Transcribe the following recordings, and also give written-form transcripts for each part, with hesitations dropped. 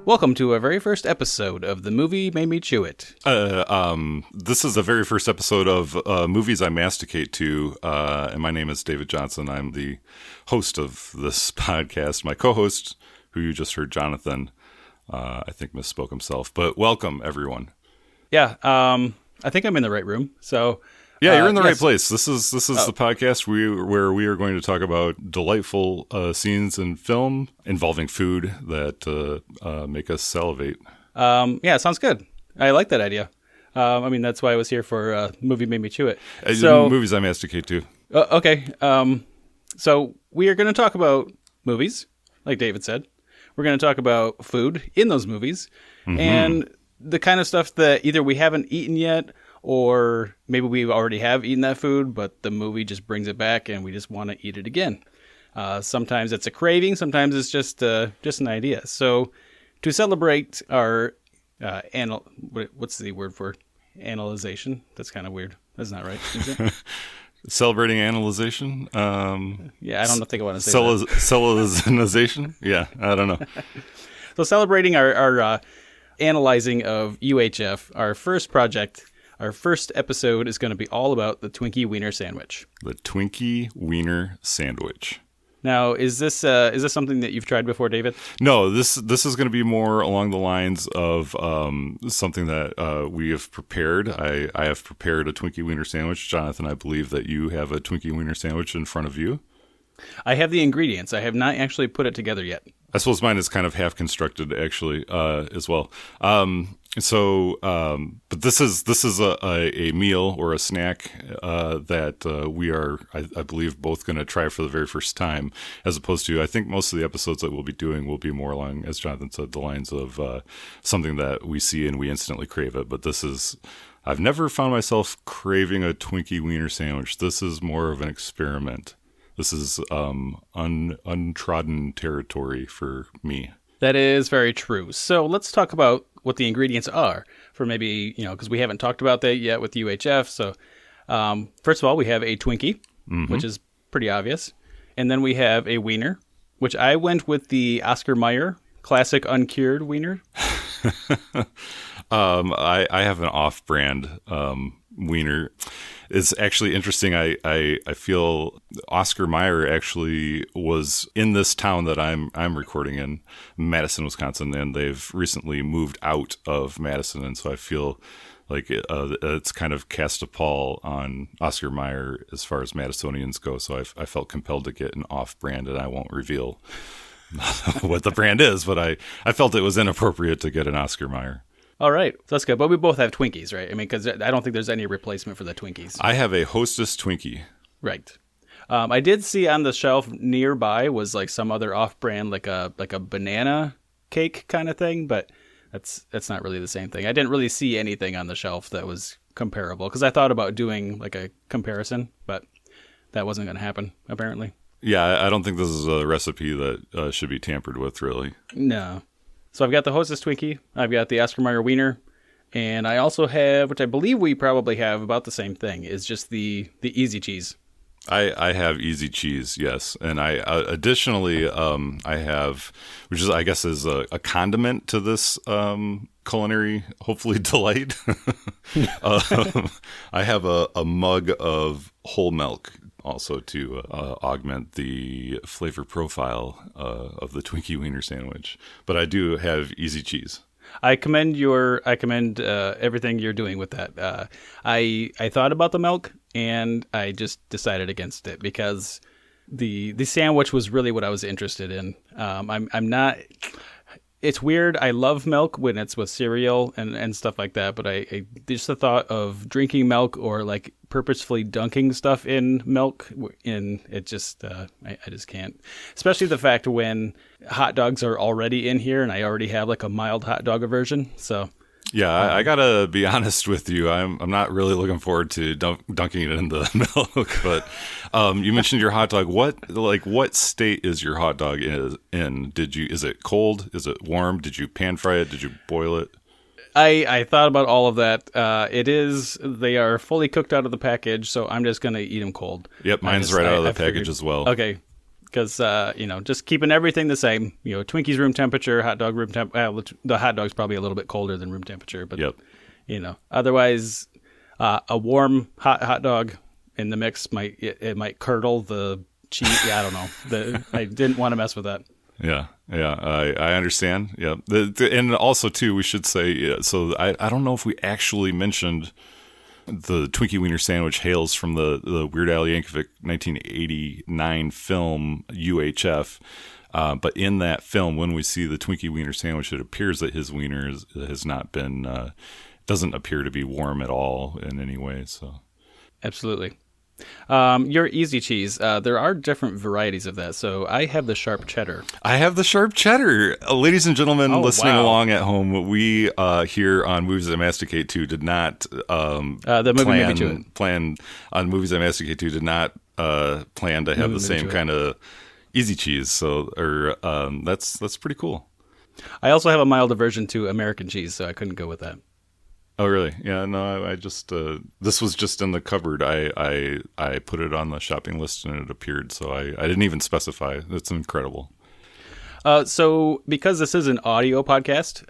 Welcome to our very first episode of The Movie Made Me Chew It. This is the very first episode of Movies I Masticate To, and my name is David Johnson. I'm the host of this podcast. My co-host, who you just heard, Jonathan, I think misspoke himself, but welcome, everyone. Yeah, I think I'm in the right room, so... Yeah, you're in the right place. This is the podcast where we are going to talk about delightful scenes in film involving food that make us salivate. Yeah, sounds good. I like that idea. That's why I was here for Movie Made Me Chew It. Movies I Masticate To. Okay. So we are going to talk about movies, like David said. We're going to talk about food in those movies, and the kind of stuff that either we haven't eaten yet, or maybe we already have eaten that food, but the movie just brings it back and we just want to eat it again. Sometimes it's a craving. Sometimes it's just an idea. So to celebrate our what's the word for analyzation? That's kind of weird. That's not right, is it? Celebrating analyzation? Yeah, I don't think I want to say Cellulization? Yeah, I don't know. So celebrating our analyzing of UHF, our first project. Our first episode is going to be all about the Twinkie Wiener Sandwich. The Twinkie Wiener Sandwich. Now, is this something that you've tried before, David? No, this is going to be more along the lines of something that we have prepared. I have prepared a Twinkie Wiener Sandwich. Jonathan, I believe that you have a Twinkie Wiener Sandwich in front of you. I have the ingredients. I have not actually put it together yet. I suppose mine is kind of half constructed, actually, as well. But this is a meal or a snack that we are, I believe, both going to try for the very first time, as opposed to, I think most of the episodes that we'll be doing will be more along, as Jonathan said, the lines of something that we see and we instantly crave it. But this is, I've never found myself craving a Twinkie Wiener Sandwich. This is more of an experiment. This is untrodden territory for me. That is very true. So let's talk about what the ingredients are for maybe, because we haven't talked about that yet with UHF. So first of all, we have a Twinkie, which is pretty obvious. And then we have a wiener, which I went with the Oscar Mayer classic uncured wiener. I have an off-brand wiener. It's actually interesting. I feel Oscar Mayer actually was in this town that I'm recording in, Madison, Wisconsin, and they've recently moved out of Madison, and so I feel like it's kind of cast a pall on Oscar Mayer as far as Madisonians go. So I felt compelled to get an off-brand, and I won't reveal what the brand is, but I felt it was inappropriate to get an Oscar Mayer. All right. So that's good. But we both have Twinkies, right? I mean, because I don't think there's any replacement for the Twinkies. I have a Hostess Twinkie. Right. I did see on the shelf nearby was like some other off-brand, like a banana cake kind of thing, but that's not really the same thing. I didn't really see anything on the shelf that was comparable because I thought about doing like a comparison, but that wasn't going to happen, apparently. Yeah, I don't think this is a recipe that should be tampered with, really. No. So I've got the Hostess Twinkie, I've got the Oscar Mayer Wiener, and I also have, which I believe we probably have about the same thing, is just the Easy Cheese. I have Easy Cheese, yes. And I additionally, I have, which is, I guess, is a condiment to this culinary, hopefully, delight. I have a mug of whole milk also to augment the flavor profile of the Twinkie Wiener Sandwich. But I do have Easy Cheese. I commend everything you're doing with that. I thought about the milk and I just decided against it because the sandwich was really what I was interested in. I'm not. It's weird. I love milk when it's with cereal and stuff like that, but I just the thought of drinking milk or like purposefully dunking stuff in milk, in it just I just can't. Especially the fact when hot dogs are already in here and I already have like a mild hot dog aversion. So yeah, I gotta be honest with you. I'm not really looking forward to dunking it in the milk. But you mentioned your hot dog. What state is your hot dog in? Is it cold? Is it warm? Did you pan fry it? Did you boil it? I thought about all of that. They are fully cooked out of the package, so I'm just gonna eat them cold. Yep, mine's right out of the package as well. Okay. because just keeping everything the same. Twinkie's room temperature, hot dog room temp. The hot dog's probably a little bit colder than room temperature, but otherwise, a warm hot dog in the mix might curdle the cheese. Yeah, I don't know. I didn't want to mess with that. Yeah, I understand. Yeah, and also too, we should say. So I don't know if we actually mentioned the Twinkie Wiener Sandwich hails from the Weird Al Yankovic 1989 film UHF. But in that film, when we see the Twinkie Wiener Sandwich, it appears that his wiener has not been, doesn't appear to be warm at all in any way. So, absolutely. Your easy cheese, there are different varieties of that. So I have the sharp cheddar. I have the sharp cheddar. Ladies and gentlemen listening along at home, we here on Movies I Masticate To did not plan on Movies I Masticate To did not plan to have the same kind of easy cheese. So that's pretty cool. I also have a mild aversion to American cheese, so I couldn't go with that. Oh, really? Yeah, no, I just, this was just in the cupboard. I put it on the shopping list and it appeared, so I didn't even specify. That's incredible. So because this is an audio podcast,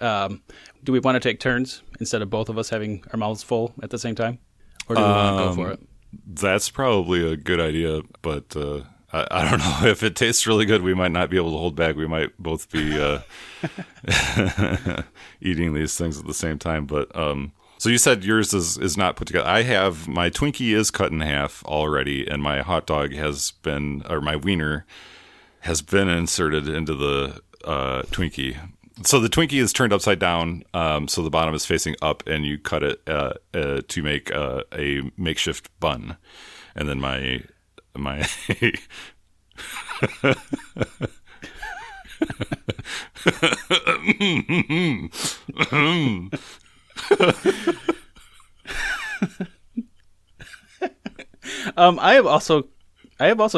do we want to take turns instead of both of us having our mouths full at the same time? Or do we want to go for it? That's probably a good idea, but I don't know. If it tastes really good, we might not be able to hold back. We might both be eating these things at the same time. But so you said yours is not put together. I have, my Twinkie is cut in half already, and my hot dog my wiener has been inserted into the Twinkie. So the Twinkie is turned upside down, so the bottom is facing up, and you cut it to make a makeshift bun. And then my I have also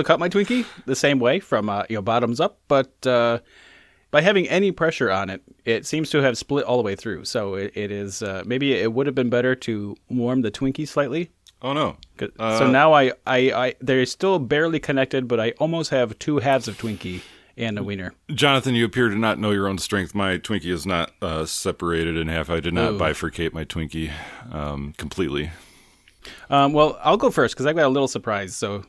cut my Twinkie the same way from bottoms up, but by having any pressure on it, it seems to have split all the way through. So it is maybe it would have been better to warm the Twinkie slightly. Oh no! So now I they're still barely connected, but I almost have two halves of Twinkie and a wiener. Jonathan, you appear to not know your own strength. My Twinkie is not separated in half. I did not bifurcate my Twinkie completely. Well, I'll go first because I've got a little surprise. So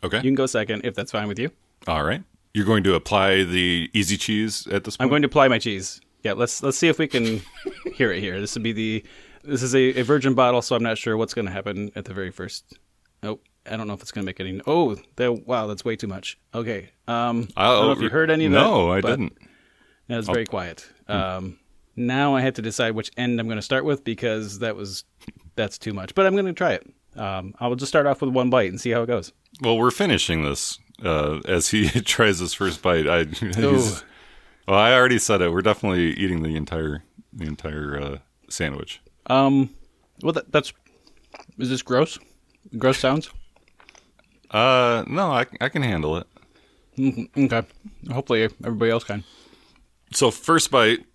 okay, you can go second if that's fine with you. All right, you're going to apply the easy cheese at this point. I'm going to apply my cheese. Yeah, let's see if we can hear it here. This is a virgin bottle, so I'm not sure what's going to happen at the very first. Oh, I don't know if it's going to make any. Oh, wow, that's way too much. Okay. I don't know if you heard any of that. No, I didn't. It was very quiet. Now I have to decide which end I'm going to start with because that's too much. But I'm going to try it. I will just start off with one bite and see how it goes. Well, we're finishing this as he tries his first bite. Well, I already said it. We're definitely eating the entire sandwich. Well, that's. Is this gross? Gross sounds? No, I can handle it. Mm-hmm. Okay. Hopefully everybody else can. So first bite,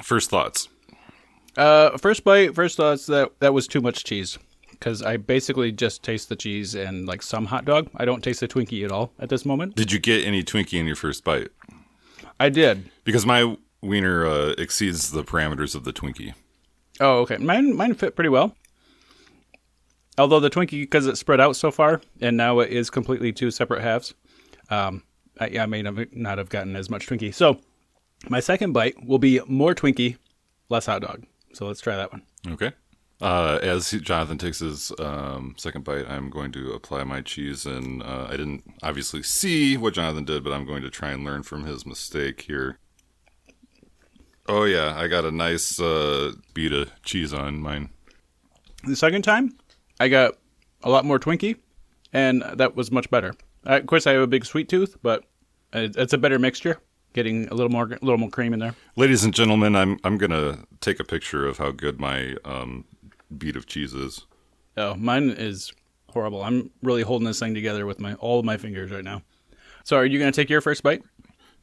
first thoughts. First thoughts that was too much cheese because I basically just taste the cheese and like some hot dog. I don't taste the Twinkie at all at this moment. Did you get any Twinkie in your first bite? I did. Because my wiener exceeds the parameters of the Twinkie. Oh, okay. Mine fit pretty well. Although the Twinkie, because it spread out so far, and now it is completely two separate halves, I may not have gotten as much Twinkie. So my second bite will be more Twinkie, less hot dog. So let's try that one. Okay. As Jonathan takes his second bite, I'm going to apply my cheese, and I didn't obviously see what Jonathan did, but I'm going to try and learn from his mistake here. Oh yeah, I got a nice bead of cheese on mine. The second time, I got a lot more Twinkie, and that was much better. Of course, I have a big sweet tooth, but it's a better mixture. Getting a little more cream in there. Ladies and gentlemen, I'm gonna take a picture of how good my bead of cheese is. Oh, mine is horrible. I'm really holding this thing together with all of my fingers right now. So, are you gonna take your first bite?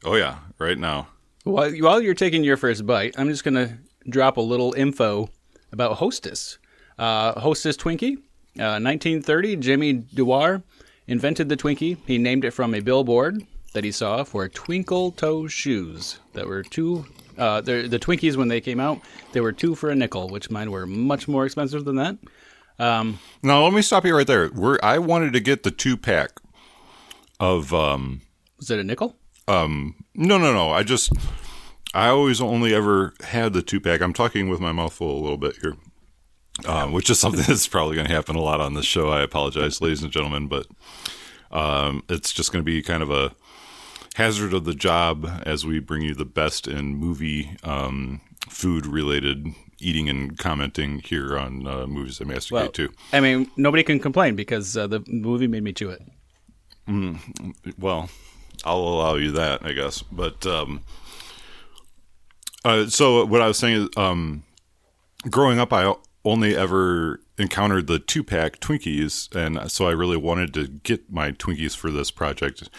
Oh yeah, right now. While you're taking your first bite, I'm just gonna drop a little info about Hostess. Hostess Twinkie, 1930. Jimmy Dewar invented the Twinkie. He named it from a billboard that he saw for twinkle toe shoes that were the Twinkies when they came out. They were 2 for a nickel, which mine were much more expensive than that. Now, let me stop you right there. I wanted to get the 2-pack of... Was it a nickel? No. I always only ever had the 2-pack. I'm talking with my mouth full a little bit here, which is something that's probably going to happen a lot on this show. I apologize, ladies and gentlemen, but it's just going to be kind of a hazard of the job as we bring you the best in movie food-related eating and commenting here on Movies I Masticate To. I mean, nobody can complain because the movie made me chew it. Well, I'll allow you that, I guess. But so what I was saying is, growing up, I only ever encountered the 2-pack Twinkies, and so I really wanted to get my Twinkies for this project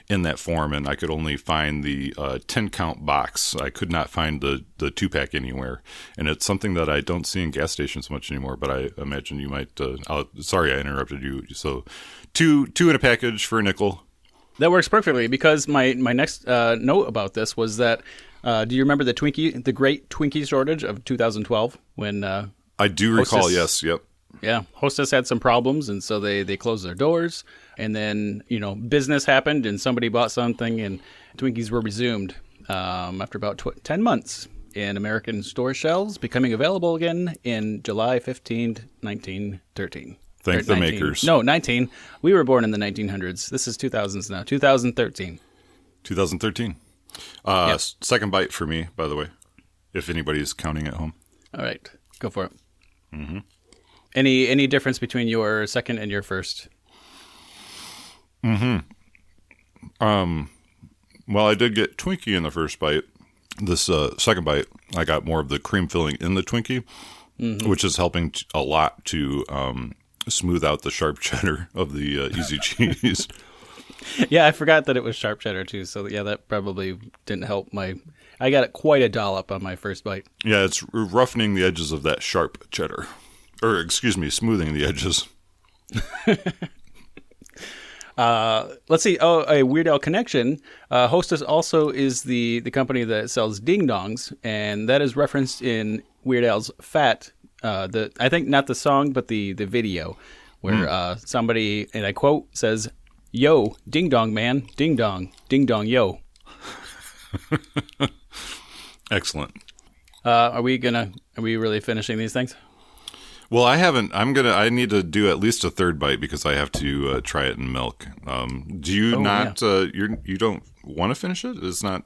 in that form, and I could only find the 10-count box. I could not find the 2-pack anywhere, and it's something that I don't see in gas stations much anymore, but I imagine you might... sorry I interrupted you. So two in a package for a nickel. That works perfectly, because my next note about this was that, do you remember the great Twinkie shortage of 2012 when... I do recall, yes, yep. Yeah, Hostess had some problems, and so they closed their doors. And then, business happened, and somebody bought something, and Twinkies were resumed after about 10 months in American store shelves, becoming available again in July 15th, 1913. Thank the makers. No, 19. We were born in the 1900s. This is 2000s now. 2013. 2013. Yep. Second bite for me, by the way, if anybody's counting at home. All right, go for it. Mm-hmm. Any difference between your second and your first? Mm-hmm. Well, I did get Twinkie in the first bite. This second bite, I got more of the cream filling in the Twinkie, which is helping a lot to smooth out the sharp cheddar of the easy cheese. Yeah, I forgot that it was sharp cheddar too. So yeah, that probably didn't help I got quite a dollop on my first bite. Yeah, it's roughening the edges of that sharp cheddar. Or, excuse me, smoothing the edges. Let's see. Oh, a Weird Al connection. Hostess also is the company that sells ding dongs, and that is referenced in Weird Al's Fat. I think not the song, but the video, where somebody, and I quote, says, "Yo, ding dong man, ding dong, yo." Excellent. Are we really finishing these things? Well, I haven't. I need to do at least a third bite because I have to try it in milk. Do you not? Yeah. You don't want to finish it? It's not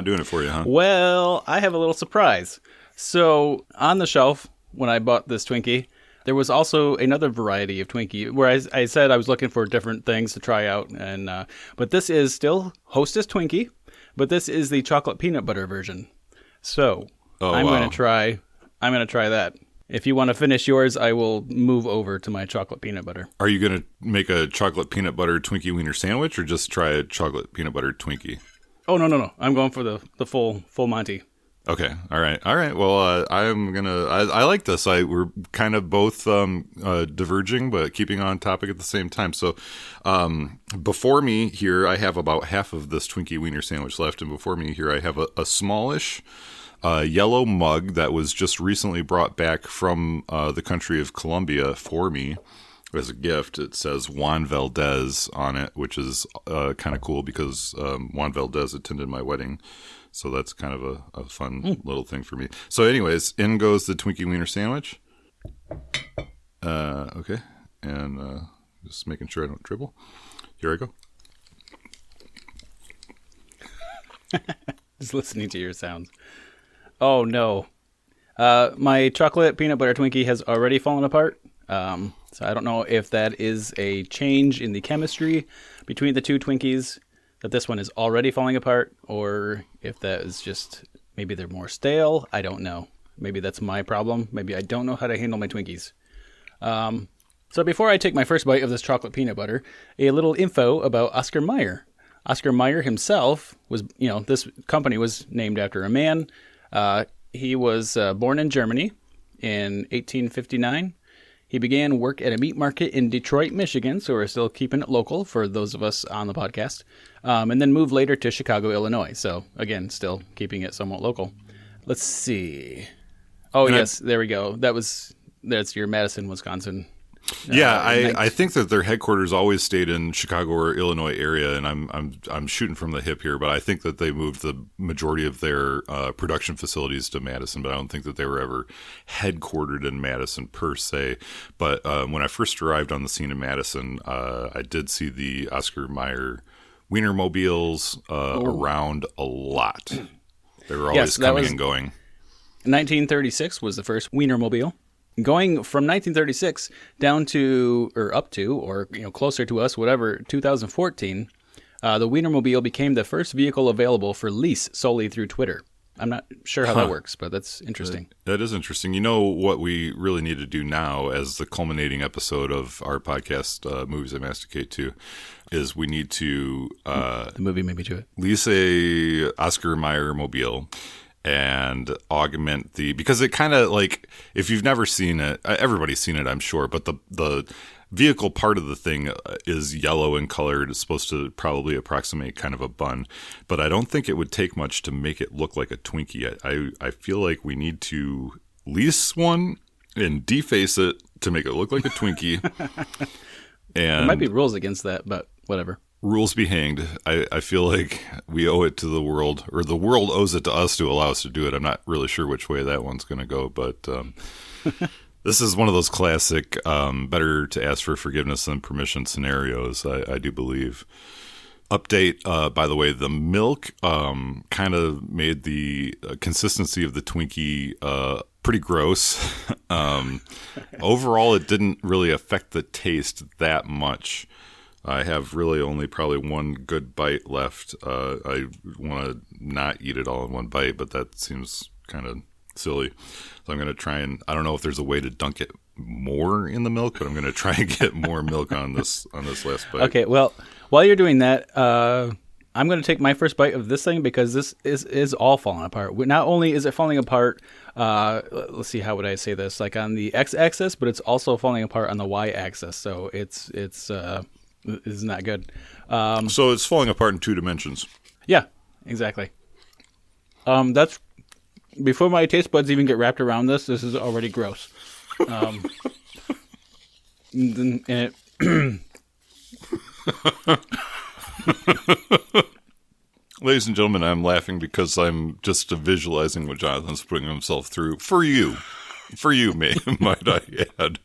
doing it for you, huh? Well, I have a little surprise. So on the shelf when I bought this Twinkie, there was also another variety of Twinkie where I said I was looking for different things to try out, and but this is still Hostess Twinkie, but this is the chocolate peanut butter version. So I'm going to try that. If you want to finish yours, I will move over to my chocolate peanut butter. Are you going to make a chocolate peanut butter Twinkie Wiener Sandwich or just try a chocolate peanut butter Twinkie? Oh, no. I'm going for the full Monty. Okay. All right. Well, I like this. We're kind of both diverging, but keeping on topic at the same time. So before me here, I have about half of this Twinkie Wiener Sandwich left. And before me here, I have a smallish yellow mug that was just recently brought back from the country of Colombia for me as a gift. It says Juan Valdez on it, which is kind of cool because Juan Valdez attended my wedding. So that's kind of a fun little thing for me. So anyways, in goes the Twinkie Wiener Sandwich. Okay. And just making sure I don't dribble. Here I go. Just listening to your sounds. Oh, no. My chocolate peanut butter Twinkie has already fallen apart. So I don't know if that is a change in the chemistry between the two Twinkies, that this one is already falling apart, or if that is just, maybe they're more stale. I don't know. Maybe that's my problem. Maybe I don't know how to handle my Twinkies. So before I take my first bite of this chocolate peanut butter, a little info about Oscar Mayer. Oscar Mayer himself was, this company was named after a man. He was born in Germany in 1859. He began work at a meat market in Detroit, Michigan, so we're still keeping it local for those of us on the podcast, and then moved later to Chicago, Illinois. So, again, still keeping it somewhat local. Let's see. Oh, and yes, there we go. That's your Madison, Wisconsin. I think that their headquarters always stayed in Chicago or Illinois area, and I'm shooting from the hip here, but I think that they moved the majority of their production facilities to Madison, but I don't think that they were ever headquartered in Madison per se. But when I first arrived on the scene in Madison, I did see the Oscar Mayer Wienermobiles around a lot. They were always coming and going. 1936 was the first Wienermobile. Going from 1936 down to, or up to, or closer to us, whatever, 2014, the Wienermobile became the first vehicle available for lease solely through Twitter. I'm not sure how that works, but that's interesting. That is interesting. You know what we really need to do now as the culminating episode of our podcast, Movies I Masticate To, is we need to the movie made me do it. Lease a Oscar Mayer mobile and augment because it kind of like, if you've never seen it, everybody's seen it, I'm sure, but the vehicle part of the thing is yellow in color. It's supposed to probably approximate kind of a bun, but I don't think it would take much to make it look like a Twinkie. I feel like we need to lease one and deface it to make it look like a Twinkie. And there might be rules against that, but whatever. Rules be hanged. I feel like we owe it to the world, or the world owes it to us to allow us to do it. I'm not really sure which way that one's going to go, but this is one of those classic better to ask for forgiveness than permission scenarios, I do believe. Update, by the way, the milk kind of made the consistency of the Twinkie pretty gross. Overall, it didn't really affect the taste that much. I have really only probably one good bite left. I want to not eat it all in one bite, but that seems kind of silly. So I'm going to try and, I don't know if there's a way to dunk it more in the milk, but I'm going to try and get more milk on this last bite. Okay, well, while you're doing that, I'm going to take my first bite of this thing because this is all falling apart. Not only is it falling apart, let's see, how would I say this? Like on the x-axis, but it's also falling apart on the y-axis. So it's not good. So it's falling apart in two dimensions. Yeah, exactly. That's before my taste buds even get wrapped around this. This is already gross. And it Ladies and gentlemen, I'm laughing because I'm just visualizing what Jonathan's putting himself through for you, might I add.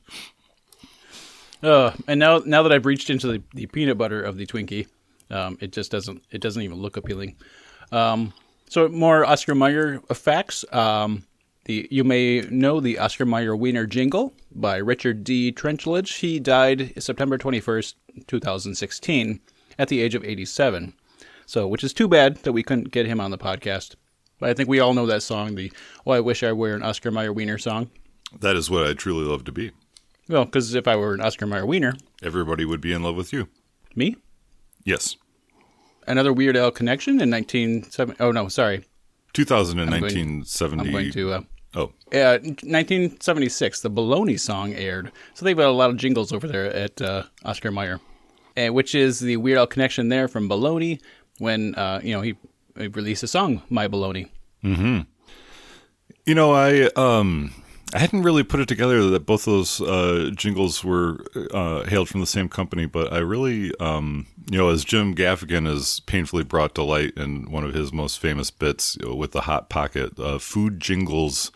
And now that I've reached into the peanut butter of the Twinkie, it doesn't even look appealing. So more Oscar Mayer facts. You may know the Oscar Mayer Wiener jingle by Richard D. Trenchlage. He died September 21st, 2016 at the age of 87. So, which is too bad that we couldn't get him on the podcast. But I think we all know that song, the "Oh, I Wish I Were an Oscar Mayer Wiener" song. That is what I truly love to be. Well, because if I were an Oscar Mayer Wiener, everybody would be in love with you. Me? Yes. Another Weird Al connection in 1970. Oh, no, sorry. 2000 and 1970. I'm going to... 1976, the Bologna song aired. So they've got a lot of jingles over there at Oscar Mayer, which is the Weird Al connection there from Bologna when he released a song, My Bologna. Mm-hmm. I hadn't really put it together that both those jingles were hailed from the same company, but I really, as Jim Gaffigan has painfully brought to light in one of his most famous bits with the Hot Pocket, food jingles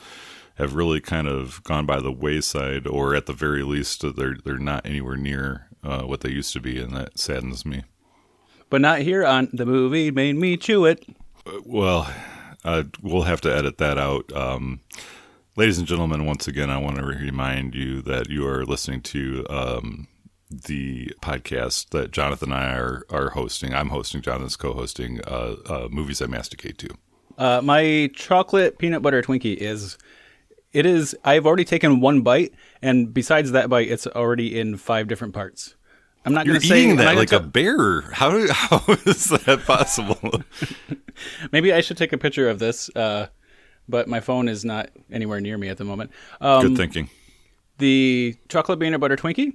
have really kind of gone by the wayside, or at the very least, they're not anywhere near what they used to be, and that saddens me. But not here on The Movie Made Me Chew It. Well, we'll have to edit that out. Ladies and gentlemen, once again, I want to remind you that you are listening to the podcast that Jonathan and I are hosting. I'm hosting, Jonathan's co-hosting, Movies I Masticate To. My chocolate peanut butter Twinkie I've already taken one bite, and besides that bite, it's already in 5 different parts. I'm not going to say... You're eating that like a bear. How is that possible? Maybe I should take a picture of this, but my phone is not anywhere near me at the moment. Good thinking. The chocolate peanut butter Twinkie,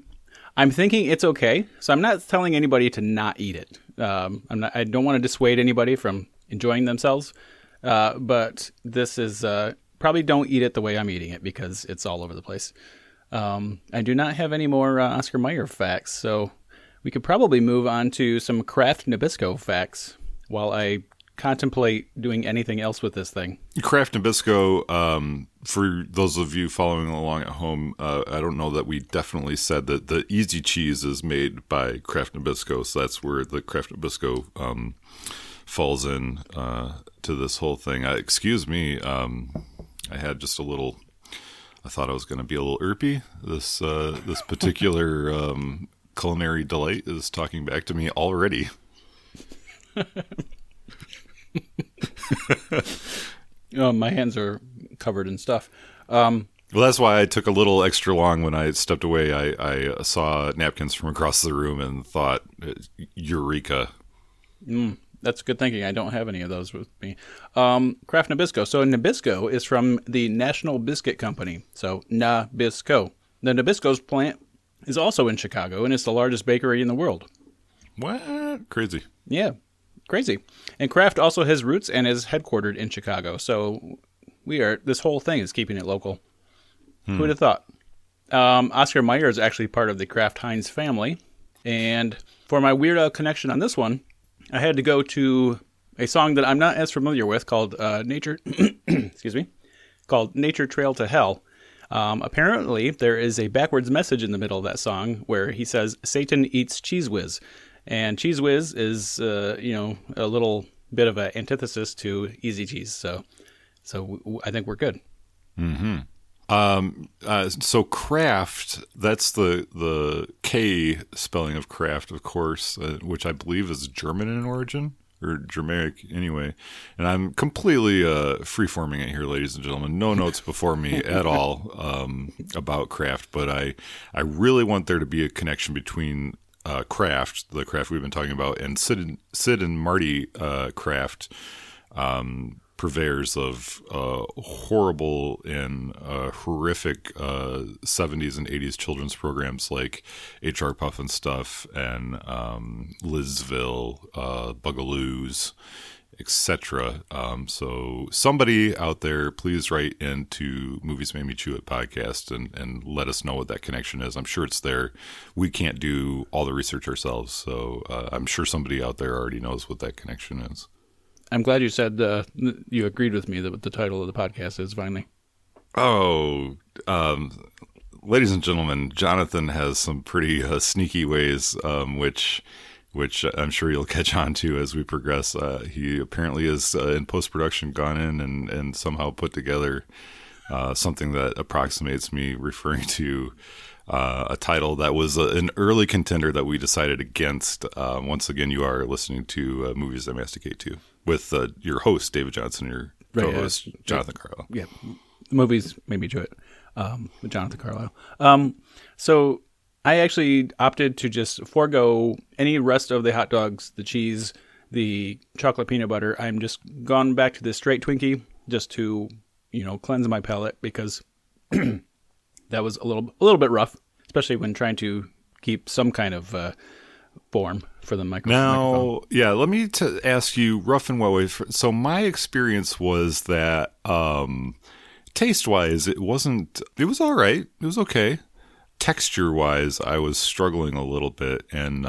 I'm thinking it's okay. So I'm not telling anybody to not eat it. I don't want to dissuade anybody from enjoying themselves. But this is probably don't eat it the way I'm eating it because it's all over the place. I do not have any more Oscar Mayer facts, so we could probably move on to some Kraft Nabisco facts while I contemplate doing anything else with this thing. Kraft Nabisco, for those of you following along at home, I don't know that we definitely said that the Easy Cheese is made by Kraft Nabisco, so that's where the Kraft Nabisco falls in to this whole thing. Excuse me, I had just a little. I thought I was going to be a little irpy. This particular culinary delight is talking back to me already. My hands are covered in stuff. Well, that's why I took a little extra long when I stepped away. I saw napkins from across the room and thought, "Eureka!" That's good thinking. I don't have any of those with me. Kraft Nabisco. So Nabisco is from the National Biscuit Company. So Nabisco. The Nabisco's plant is also in Chicago, and it's the largest bakery in the world. What? Crazy. Yeah, crazy. And Kraft also has roots and is headquartered in Chicago. So this whole thing is keeping it local. Who would have thought? Oscar Mayer is actually part of the Kraft Heinz family. And for my Weird Al connection on this one, I had to go to a song that I'm not as familiar with called Nature, excuse me, called Nature Trail to Hell. Apparently, there is a backwards message in the middle of that song where he says, Satan eats Cheese Whiz. And Cheese Whiz is, a little bit of an antithesis to Easy Cheese. So I think we're good. Mm-hmm. So Kraft, that's the K spelling of Kraft, of course, which I believe is German in origin, or Germanic anyway. And I'm completely free-forming it here, ladies and gentlemen. No notes before me at all about Kraft, but I really want there to be a connection between Kraft, the Kraft we've been talking about, and Sid and Marty Kraft, purveyors of horrible and horrific 70s and 80s children's programs like HR Puff and Stuff and Lizville, Bugaloos, etc. So somebody out there, please write into Movies Made Me Chew It podcast and let us know what that connection is. I'm sure it's there. We can't do all the research ourselves, so I'm sure somebody out there already knows what that connection is. I'm glad you said you agreed with me that what the title of the podcast is finally. Oh, ladies and gentlemen, Jonathan has some pretty sneaky ways, which I'm sure you'll catch on to as we progress. He apparently is in post-production gone in and somehow put together something that approximates me referring to a title that was an early contender that we decided against. Once again, you are listening to Movies I Masticate To with your host, David Johnson, and your co-host, Jonathan Carlisle. Yeah, Movies Made Me Chew It with Jonathan Carlisle. So I actually opted to just forego any rest of the hot dogs, the cheese, the chocolate peanut butter. I'm just gone back to the straight Twinkie just to, cleanse my palate because that was a little bit rough, especially when trying to keep some kind of form for the microphone. Now, yeah, let me ask you, rough and well. So my experience was that taste-wise, it was all right. It was okay. Texture-wise, I was struggling a little bit, and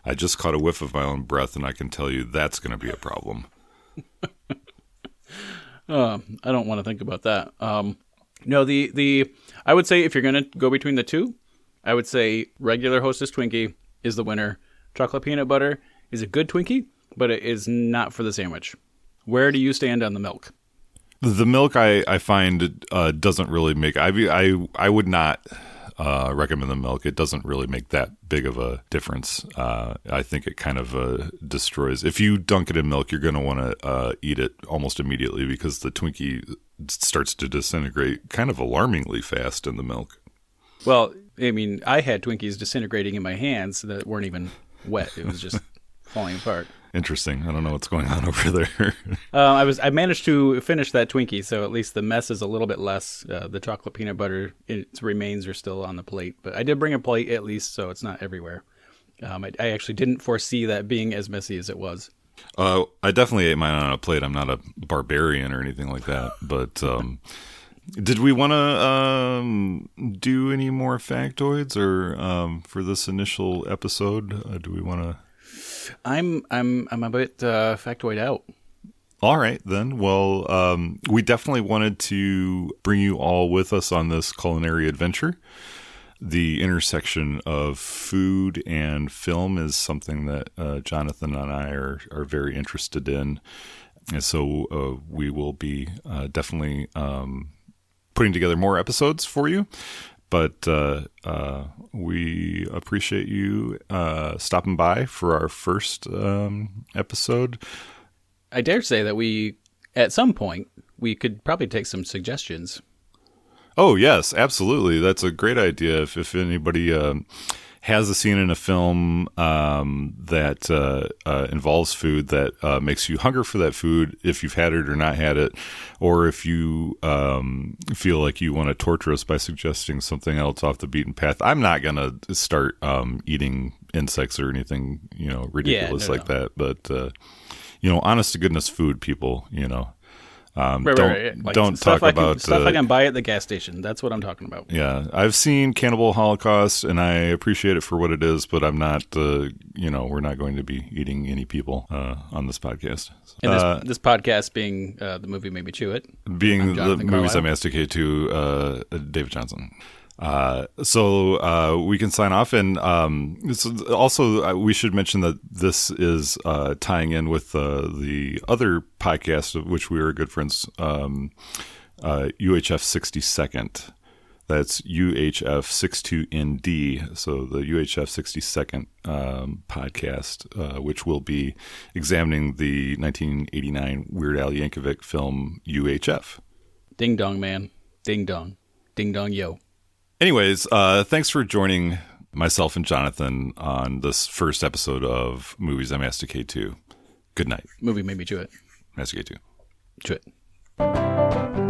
I just caught a whiff of my own breath, and I can tell you that's going to be a problem. I don't want to think about that. No, I would say if you're going to go between the two, I would say regular Hostess Twinkie is the winner. Chocolate peanut butter is a good Twinkie, but it is not for the sandwich. Where do you stand on the milk? The milk I find doesn't really make. I would not recommend the milk. It doesn't really make that big of a difference. I think it kind of destroys. If you dunk it in milk, you're going to want to eat it almost immediately because the Twinkie starts to disintegrate kind of alarmingly fast in the milk. Well, I mean, I had Twinkies disintegrating in my hands that weren't even wet. It was just falling apart. Interesting. I don't know what's going on over there. I managed to finish that Twinkie, so at least the mess is a little bit less. The chocolate peanut butter, its remains are still on the plate, but I did bring a plate at least, so it's not everywhere. I actually didn't foresee that being as messy as it was. I definitely ate mine on a plate. I'm not a barbarian or anything like that, but did we want to do any more factoids, or for this initial episode, do we want to? I'm a bit factoid out. All right, then. Well, we definitely wanted to bring you all with us on this culinary adventure. The intersection of food and film is something that Jonathan and I are very interested in. And so we will be definitely putting together more episodes for you. But we appreciate you stopping by for our first episode. I dare say that at some point, we could probably take some suggestions. Oh, yes, absolutely. That's a great idea. If anybody has a scene in a film that involves food that makes you hunger for that food, if you've had it or not had it, or if you feel like you want to torture us by suggesting something else off the beaten path, I'm not going to start eating insects or anything, ridiculous that. But, honest to goodness food, people, Right. Like don't talk about stuff I can buy at the gas station. That's what I'm talking about. Yeah, I've seen Cannibal Holocaust, and I appreciate it for what it is. But I'm not, we're not going to be eating any people on this podcast. And this podcast being the movie Maybe Chew It, being the Movies I Masticate To, David Johnson. So we can sign off, and also we should mention that this is tying in with the other podcast of which we are good friends, UHF 62nd. That's UHF 62ND. So the UHF 62nd podcast, which will be examining the 1989 Weird Al Yankovic film UHF. Ding dong, man. Ding dong. Ding dong, yo. Anyways, thanks for joining myself and Jonathan on this first episode of Movies I Masticate To. Good night. Movie Maybe Chew It. Masticate To. Chew it.